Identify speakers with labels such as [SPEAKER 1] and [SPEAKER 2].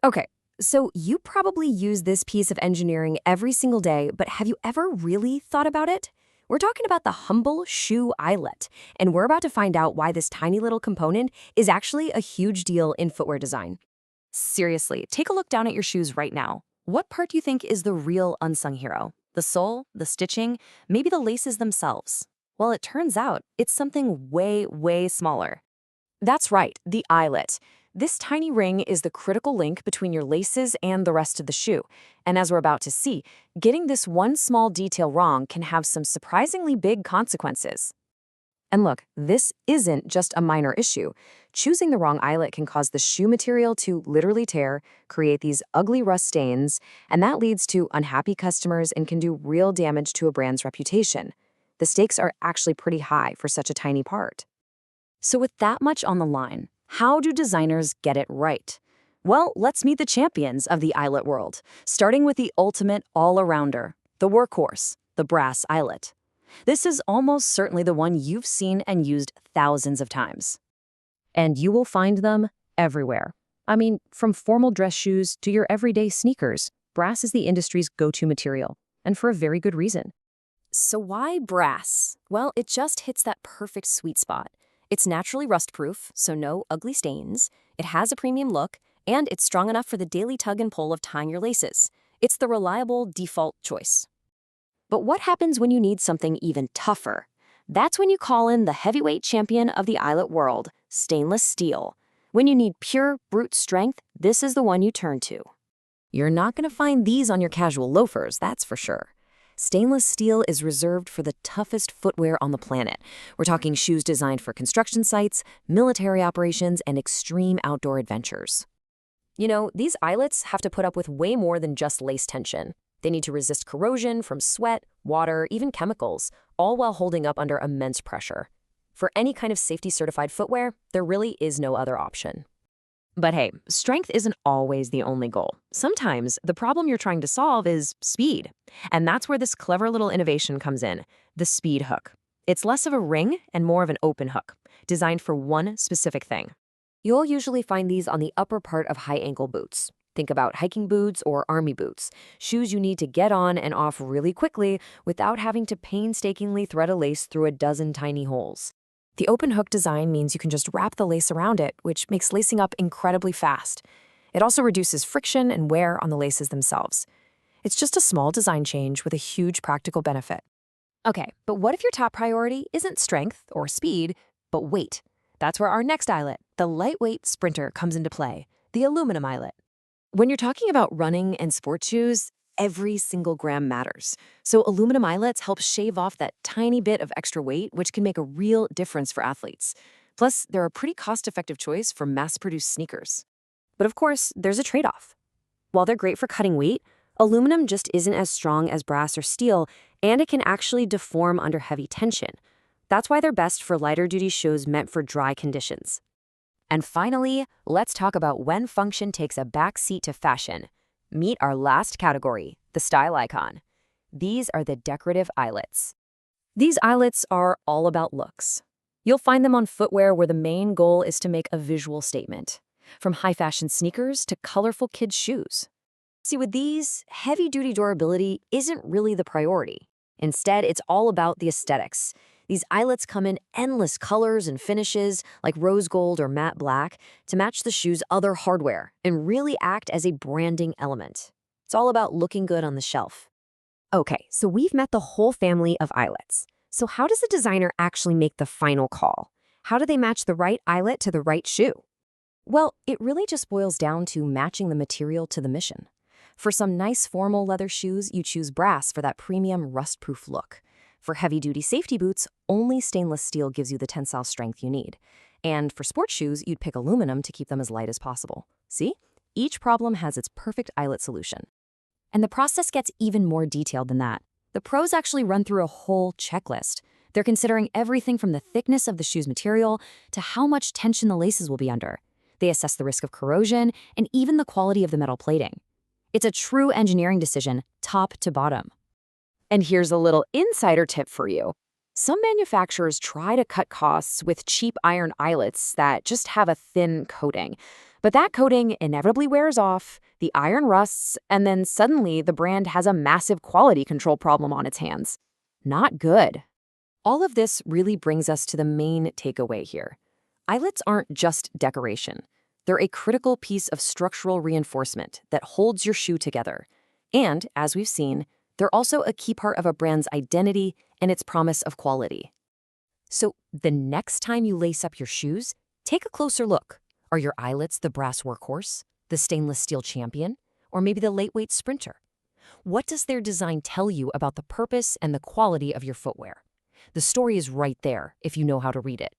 [SPEAKER 1] Okay, so you probably use this piece of engineering every single day, but have you ever really thought about it? We're talking about the humble shoe eyelet, and we're about to find out why this tiny little component is actually a huge deal in footwear design. Seriously, take a look down at your shoes right now. What part do you think is the real unsung hero? The sole, the stitching, maybe the laces themselves? Well, it turns out it's something way, way smaller. That's right, the eyelet. This tiny ring is the critical link between your laces and the rest of the shoe. And as we're about to see, getting this one small detail wrong can have some surprisingly big consequences. And look, this isn't just a minor issue. Choosing the wrong eyelet can cause the shoe material to literally tear, create these ugly rust stains, and that leads to unhappy customers and can do real damage to a brand's reputation. The stakes are actually pretty high for such a tiny part. So with that much on the line, how do designers get it right? Well, let's meet the champions of the eyelet world, starting with the ultimate all-arounder, the workhorse, the brass eyelet. This is almost certainly the one you've seen and used thousands of times. And you will find them everywhere. I mean, from formal dress shoes to your everyday sneakers, brass is the industry's go-to material, and for a very good reason. So why brass? Well, it just hits that perfect sweet spot. It's naturally rust-proof, so no ugly stains. It has a premium look, and it's strong enough for the daily tug and pull of tying your laces. It's the reliable default choice. But what happens when you need something even tougher? That's when you call in the heavyweight champion of the eyelet world, stainless steel. When you need pure, brute strength, this is the one you turn to. You're not going to find these on your casual loafers, that's for sure. Stainless steel is reserved for the toughest footwear on the planet. We're talking shoes designed for construction sites, military operations, and extreme outdoor adventures. You know, these eyelets have to put up with way more than just lace tension. They need to resist corrosion from sweat, water, even chemicals, all while holding up under immense pressure. For any kind of safety-certified footwear, there really is no other option. But hey, strength isn't always the only goal. Sometimes the problem you're trying to solve is speed. And that's where this clever little innovation comes in, the speed hook. It's less of a ring and more of an open hook, designed for one specific thing. You'll usually find these on the upper part of high-ankle boots. Think about hiking boots or army boots, shoes you need to get on and off really quickly without having to painstakingly thread a lace through a dozen tiny holes. The open hook design means you can just wrap the lace around it, which makes lacing up incredibly fast. It also reduces friction and wear on the laces themselves. It's just a small design change with a huge practical benefit. Okay, but what if your top priority isn't strength or speed, but weight? That's where our next eyelet, the lightweight sprinter, comes into play, the aluminum eyelet. When you're talking about running and sports shoes, every single gram matters. So aluminum eyelets help shave off that tiny bit of extra weight, which can make a real difference for athletes. Plus, they're a pretty cost-effective choice for mass-produced sneakers. But of course, there's a trade-off. While they're great for cutting weight, aluminum just isn't as strong as brass or steel, and it can actually deform under heavy tension. That's why they're best for lighter-duty shoes meant for dry conditions. And finally, let's talk about when function takes a backseat to fashion. Meet our last category, the style icon. These are the decorative eyelets. These eyelets are all about looks. You'll find them on footwear where the main goal is to make a visual statement, from high-fashion sneakers to colorful kids' shoes. See, with these, heavy-duty durability isn't really the priority. Instead, it's all about the aesthetics. These eyelets come in endless colors and finishes, like rose gold or matte black, to match the shoe's other hardware and really act as a branding element. It's all about looking good on the shelf. Okay, so we've met the whole family of eyelets. So how does the designer actually make the final call? How do they match the right eyelet to the right shoe? Well, it really just boils down to matching the material to the mission. For some nice formal leather shoes, you choose brass for that premium rust-proof look. For heavy-duty safety boots, only stainless steel gives you the tensile strength you need. And for sports shoes, you'd pick aluminum to keep them as light as possible. See? Each problem has its perfect eyelet solution. And the process gets even more detailed than that. The pros actually run through a whole checklist. They're considering everything from the thickness of the shoe's material to how much tension the laces will be under. They assess the risk of corrosion and even the quality of the metal plating. It's a true engineering decision, top to bottom. And here's a little insider tip for you. Some manufacturers try to cut costs with cheap iron eyelets that just have a thin coating. But that coating inevitably wears off, the iron rusts, and then suddenly the brand has a massive quality control problem on its hands. Not good. All of this really brings us to the main takeaway here. Eyelets aren't just decoration. They're a critical piece of structural reinforcement that holds your shoe together. And, as we've seen, they're also a key part of a brand's identity and its promise of quality. So, the next time you lace up your shoes, take a closer look. Are your eyelets the brass workhorse, the stainless steel champion, or maybe the lightweight sprinter? What does their design tell you about the purpose and the quality of your footwear? The story is right there if you know how to read it.